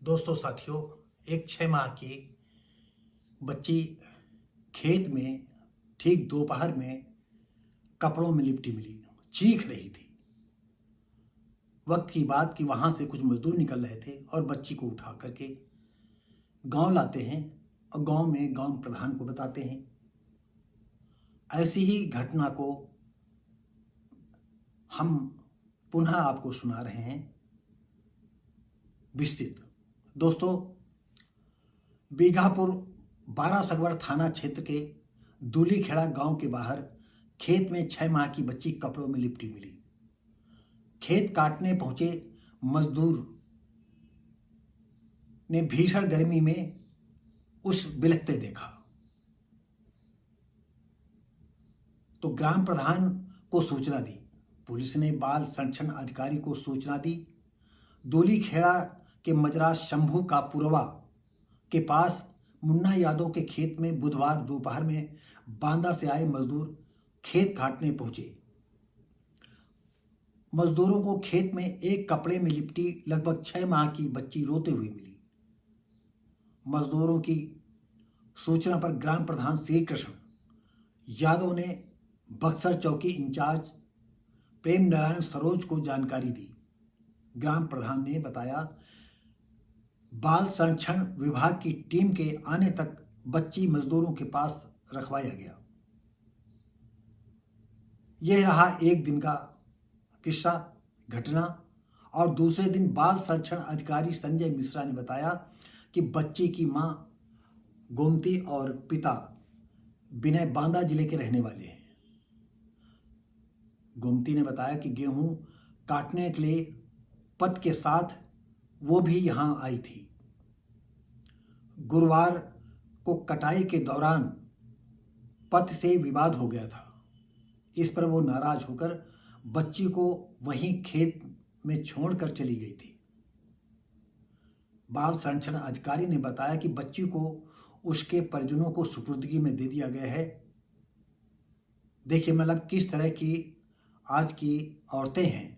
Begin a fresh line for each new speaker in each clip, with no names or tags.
दोस्तों साथियों, एक 6 माह की बच्ची खेत में ठीक दोपहर में कपड़ों में लिपटी मिली, चीख रही थी। वक्त की बात कि वहां से कुछ मजदूर निकल रहे थे और बच्ची को उठा करके गांव लाते हैं और गांव में गांव प्रधान को बताते हैं। ऐसी ही घटना को हम पुनः आपको सुना रहे हैं विस्तृत। दोस्तों, बीघापुर बारासगढ़ थाना क्षेत्र के दूलीखेड़ा गांव के बाहर खेत में 6 माह की बच्ची कपड़ों में लिपटी मिली। खेत काटने पहुंचे मजदूर ने भीषण गर्मी में उस बिलखते देखा तो ग्राम प्रधान को सूचना दी। पुलिस ने बाल संरक्षण अधिकारी को सूचना दी। दूलीखेड़ा के मजरा शंभू का पुरवा के पास मुन्ना यादव के खेत में बुधवार दोपहर में बांदा से आए मजदूर खेत काटने पहुंचे। मजदूरों को खेत में एक कपड़े में लिपटी लगभग 6 माह की बच्ची रोते हुए मिली। मजदूरों की सूचना पर ग्राम प्रधान श्री कृष्ण यादव ने बक्सर चौकी इंचार्ज प्रेम नारायण सरोज को जानकारी दी। ग्राम प्रधान ने बताया, बाल संरक्षण विभाग की टीम के आने तक बच्ची मजदूरों के पास रखवाया गया। यह रहा एक दिन का किस्सा घटना। और दूसरे दिन बाल संरक्षण अधिकारी संजय मिश्रा ने बताया कि बच्ची की मां गोमती और पिता विनय बांदा जिले के रहने वाले हैं। गोमती ने बताया कि गेहूं काटने के लिए पत के साथ वो भी यहां आई थी। गुरुवार को कटाई के दौरान पत से विवाद हो गया था। इस पर वो नाराज होकर बच्ची को वहीं खेत में छोड़कर चली गई थी। बाल संरक्षण अधिकारी ने बताया कि बच्ची को उसके परिजनों को सुपुर्दगी में दे दिया गया है। देखिए, मतलब किस तरह की आज की औरतें हैं।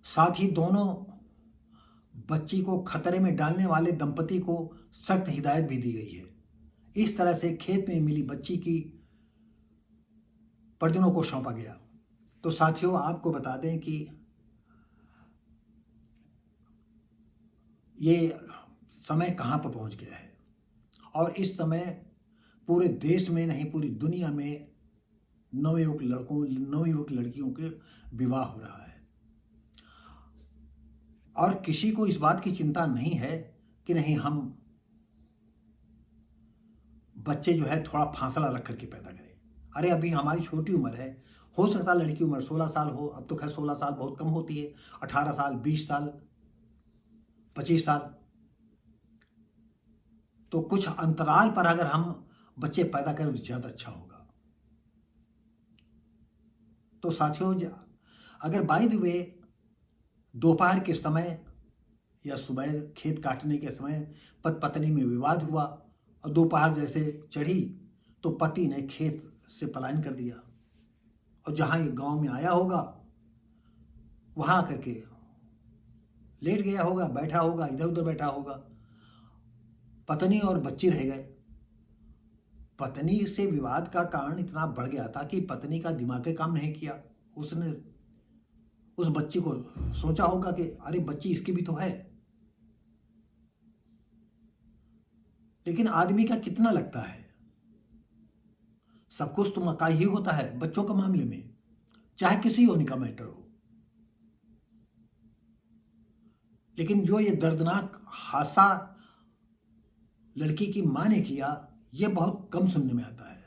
साथ ही दोनों बच्ची को खतरे में डालने वाले दंपति को सख्त हिदायत भी दी गई है। इस तरह से खेत में मिली बच्ची की परिजनों को सौंपा गया। तो साथियों, आपको बता दें कि ये समय कहां पर पहुंच गया है और इस समय पूरे देश में नहीं पूरी दुनिया में नवयुवक लड़कियों के विवाह हो रहा है। और किसी को इस बात की चिंता नहीं है कि नहीं हम बच्चे जो है थोड़ा फासला रख करके पैदा करें। अरे अभी हमारी छोटी उम्र है, हो सकता है लड़की उम्र 16 साल हो। अब तो खैर 16 साल बहुत कम होती है। 18 साल, 20 साल, 25 साल। तो कुछ अंतराल पर अगर हम बच्चे पैदा करें तो ज़्यादा अच्छा होगा। तो साथियों, अगर बाय द वे दोपहर के समय या सुबह खेत काटने के समय पति पत्नी में विवाद हुआ और दोपहर जैसे चढ़ी तो पति ने खेत से पलायन कर दिया और जहां ये गांव में आया होगा वहां करके लेट गया होगा, बैठा होगा, इधर उधर बैठा होगा। पत्नी और बच्ची रह गए। पत्नी से विवाद का कारण इतना बढ़ गया था कि पत्नी का दिमाग काम नहीं किया। उसने उस बच्ची को सोचा होगा कि अरे बच्ची इसकी भी तो है। लेकिन आदमी का कितना लगता है, सब कुछ तो मका ही होता है बच्चों के मामले में, चाहे किसी होने का मैटर हो। लेकिन जो ये दर्दनाक हादसा लड़की की मां ने किया, ये बहुत कम सुनने में आता है।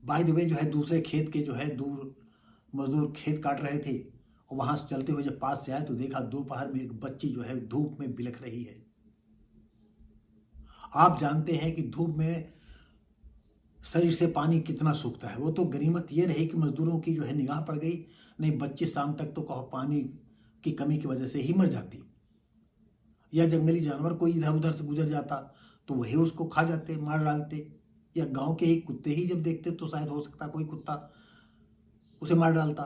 बाय द वे जो है दूसरे खेत के जो है दूर मजदूर खेत काट रहे थे और वहां से चलते हुए जब पास से आए तो देखा दोपहर में एक बच्ची जो है धूप में बिलख रही है। आप जानते हैं कि धूप में शरीर से पानी कितना सूखता है। वो तो गनीमत ये रही कि मजदूरों की जो है निगाह पड़ गई, नहीं बच्ची शाम तक तो कहो पानी की कमी की वजह से ही मर जाती, या जंगली जानवर कोई इधर उधर से गुजर जाता तो वही उसको खा जाते, मार डालते, या गांव के ही कुत्ते ही जब देखते तो शायद हो सकता कोई कुत्ता उसे मार डालता।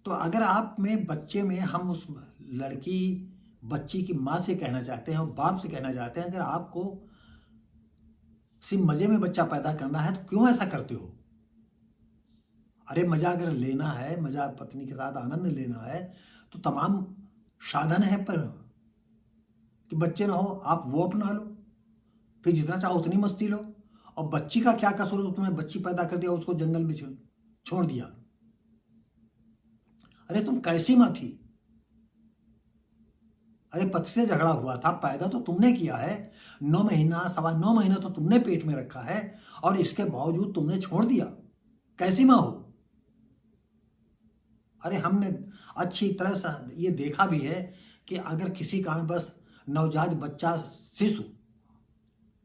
तो अगर आप में बच्चे में हम उस लड़की बच्ची की माँ से कहना चाहते हैं और बाप से कहना चाहते हैं, अगर आपको सिर्फ मजे में बच्चा पैदा करना है तो क्यों ऐसा करते हो? अरे मजा अगर लेना है, मजा पत्नी के साथ आनंद लेना है तो तमाम साधन है पर कि बच्चे ना हो, आप वो अपना लो, फिर जितना चाहो उतनी मस्ती लो। और बच्ची का क्या कसूर है? तुमने बच्ची पैदा कर दिया, उसको जंगल में छोड़ दिया। अरे तुम कैसी माँ थी? अरे पति से झगड़ा हुआ था, पैदा तो तुमने किया है, 9 महीना 9.25 महीना तो तुमने पेट में रखा है और इसके बावजूद तुमने छोड़ दिया। कैसी माँ हो? अरे हमने अच्छी तरह से ये देखा भी है कि अगर किसी कारणवश नवजात बच्चा शिशु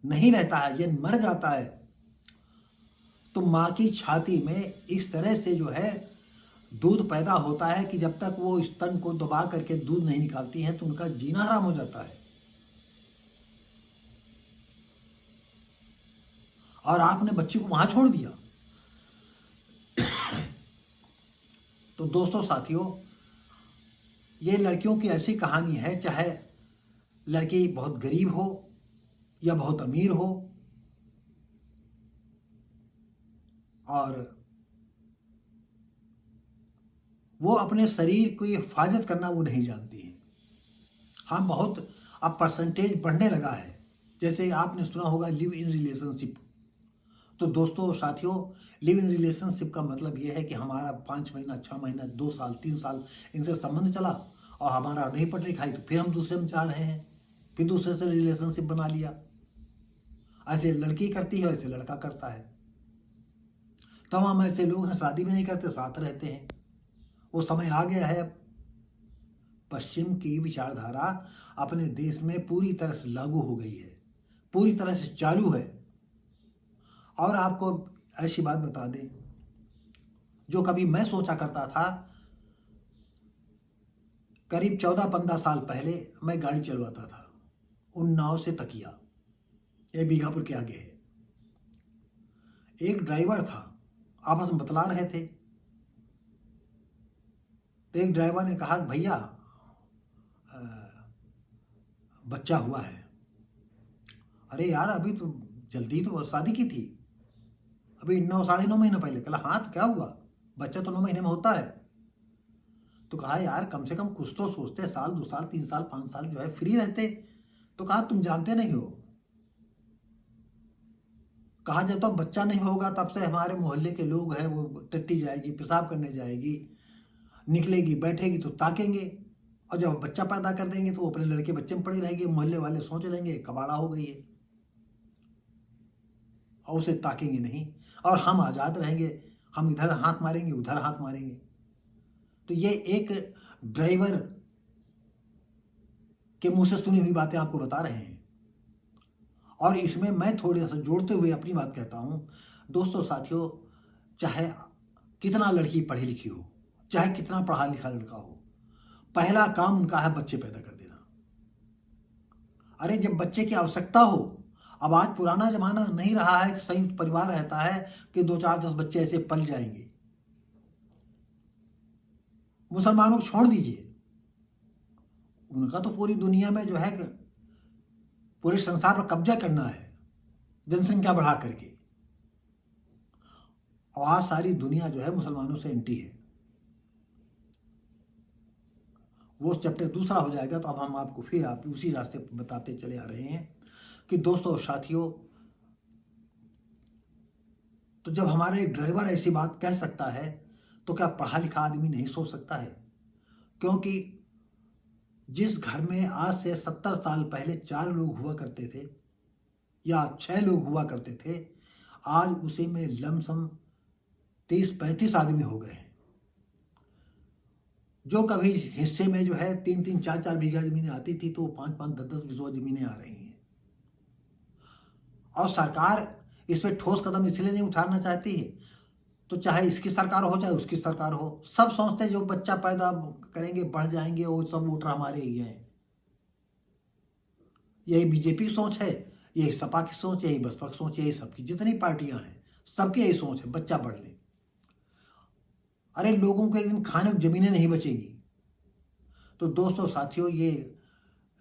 नहीं रहता है या मर जाता है तो माँ की छाती में इस तरह से जो है दूध पैदा होता है कि जब तक वो स्तन को दबा करके दूध नहीं निकालती हैं तो उनका जीना हराम हो जाता है। और आपने बच्ची को वहां छोड़ दिया। तो दोस्तों साथियों, ये लड़कियों की ऐसी कहानी है, चाहे लड़की बहुत गरीब हो या बहुत अमीर हो, और वो अपने शरीर की हिफाजत करना वो नहीं जानती हैं। हाँ, बहुत अब परसेंटेज बढ़ने लगा है। जैसे आपने सुना होगा लिव इन रिलेशनशिप। तो दोस्तों साथियों, लिव इन रिलेशनशिप का मतलब ये है कि हमारा 5 महीना 6 महीना 2 साल 3 साल इनसे संबंध चला और हमारा नहीं पट रही खाई तो फिर हम दूसरे में जा रहे हैं, फिर दूसरे से रिलेशनशिप बना लिया। ऐसे लड़की करती है, ऐसे लड़का करता है। तमाम ऐसे लोग हैं शादी भी नहीं करते, साथ रहते हैं। वो समय आ गया है। पश्चिम की विचारधारा अपने देश में पूरी तरह से लागू हो गई है, पूरी तरह से चालू है। और आपको ऐसी बात बता दें, जो कभी मैं सोचा करता था, करीब 14-15 साल पहले मैं गाड़ी चलवाता था उन्नाव से तकिया, ये बीघापुर के आगे है। एक ड्राइवर था, आपस में बतला रहे थे। तो एक ड्राइवर ने कहा, भैया बच्चा हुआ है। अरे यार, अभी तो जल्दी तो शादी की थी, अभी 9 साढ़े 9 महीने पहले। कहा हाँ, तो क्या हुआ, बच्चा तो 9 महीने में होता है। तो कहा यार कम से कम कुछ तो सोचते, साल 2 साल 3 साल 5 साल जो है फ्री रहते। तो कहा तुम जानते नहीं हो, कहा जब तक बच्चा नहीं होगा तब से हमारे मोहल्ले के लोग हैं वो टट्टी जाएगी, पेशाब करने जाएगी, निकलेगी बैठेगी तो ताकेंगे, और जब बच्चा पैदा कर देंगे तो वो अपने लड़के बच्चे में पड़ी रहेगी। मोहल्ले वाले सोच लेंगे कबाड़ा हो गई है और उसे ताकेंगे नहीं, और हम आज़ाद रहेंगे, हम इधर हाथ मारेंगे उधर हाथ मारेंगे। तो ये एक ड्राइवर के मुंह से सुनी हुई बातें आपको बता रहे हैं। और इसमें मैं थोड़ा सा जोड़ते हुए अपनी बात कहता हूँ। दोस्तों साथियों, चाहे कितना लड़की पढ़ी लिखी हो, चाहे कितना पढ़ा लिखा लड़का हो, पहला काम उनका है बच्चे पैदा कर देना। अरे जब बच्चे की आवश्यकता हो, अब आज पुराना जमाना नहीं रहा है कि संयुक्त परिवार रहता है कि 2 4 10 बच्चे ऐसे पल जाएंगे। मुसलमानों को छोड़ दीजिए, उनका तो पूरी दुनिया में जो है पूरे संसार पर कब्जा करना है, जनसंख्या बढ़ा करके। और आज सारी दुनिया जो है मुसलमानों से एंटी है। वो चैप्टर दूसरा हो जाएगा। तो अब हम आपको फिर आप उसी रास्ते पर बताते चले आ रहे हैं कि दोस्तों साथियों, तो जब हमारा एक ड्राइवर ऐसी बात कह सकता है तो क्या पढ़ा लिखा आदमी नहीं सोच सकता है? क्योंकि जिस घर में आज से 70 साल पहले 4 लोग हुआ करते थे या 6 लोग हुआ करते थे, आज उसी में लमसम 30-35 आदमी हो गए हैं। जो कभी हिस्से में जो है 3-3 4-4 बीघा जमीनें आती थी तो 5-5 10-10 बीघा जमीनें आ रही हैं। और सरकार इस पर ठोस कदम इसलिए नहीं उठाना चाहती है, तो चाहे इसकी सरकार हो चाहे उसकी सरकार हो, सब सोचते हैं जो बच्चा पैदा करेंगे बढ़ जाएंगे, वो सब वोटर हमारे ही हैं। यही बीजेपी की सोच है, यही सपा की सोच, यही बसपा की सोच, यही सबकी जितनी पार्टियां हैं सबकी यही सोच है, बच्चा बढ़ ले। अरे लोगों को एक दिन खाने को ज़मीनें नहीं बचेगी। तो दोस्तों साथियों, ये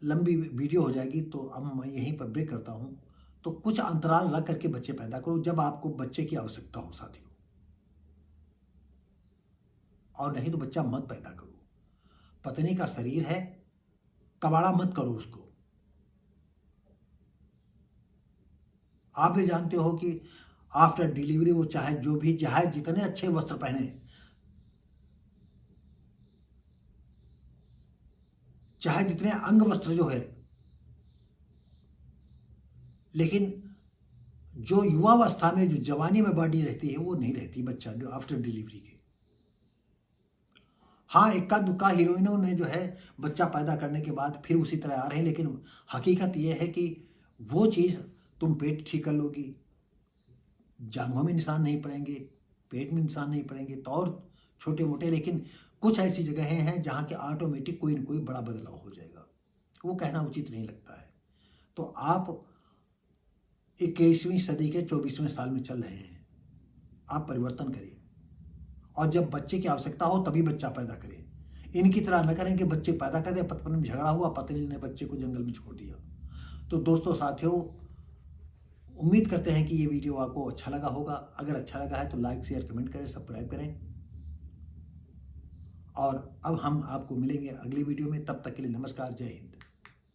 लंबी वीडियो हो जाएगी, तो अब मैं यहीं पर ब्रेक करता हूँ। तो कुछ अंतराल रख करके बच्चे पैदा करो जब आपको बच्चे की आवश्यकता हो साथियों, और नहीं तो बच्चा मत पैदा करो। पत्नी का शरीर है, कबाड़ा मत करो उसको। आप भी जानते हो कि आफ्टर डिलीवरी वो चाहे जो भी, चाहे जितने अच्छे वस्त्र पहने, चाहे जितने अंग वस्त्र जो है, लेकिन जो युवावस्था में, जो जवानी में बॉडी रहती है, वो नहीं रहती बच्चा जो आफ्टर डिलीवरी के। हाँ, इक्का दुक्का हीरोइनों ने जो है बच्चा पैदा करने के बाद फिर उसी तरह आ रहे हैं, लेकिन हकीकत ये है कि वो चीज़, तुम पेट ठीक कर लोगी, जांघों में निशान नहीं पड़ेंगे, पेट में निशान नहीं पड़ेंगे, तो और छोटे मोटे, लेकिन कुछ ऐसी जगहें हैं जहाँ के ऑटोमेटिक कोई ना कोई बड़ा बदलाव हो जाएगा। वो कहना उचित नहीं लगता है। तो आप 21वीं सदी के 24वें साल में चल रहे हैं, आप परिवर्तन करिए, और जब बच्चे की आवश्यकता हो तभी बच्चा पैदा करें। इनकी तरह न करें कि बच्चे पैदा कर दे, पत्नी में झगड़ा हुआ, पत्नी ने बच्चे को जंगल में छोड़ दिया। तो दोस्तों साथियों, उम्मीद करते हैं कि ये वीडियो आपको अच्छा लगा होगा। अगर अच्छा लगा है तो लाइक शेयर कमेंट करें, सब्सक्राइब करें, और अब हम आपको मिलेंगे अगली वीडियो में। तब तक के लिए नमस्कार, जय हिंद।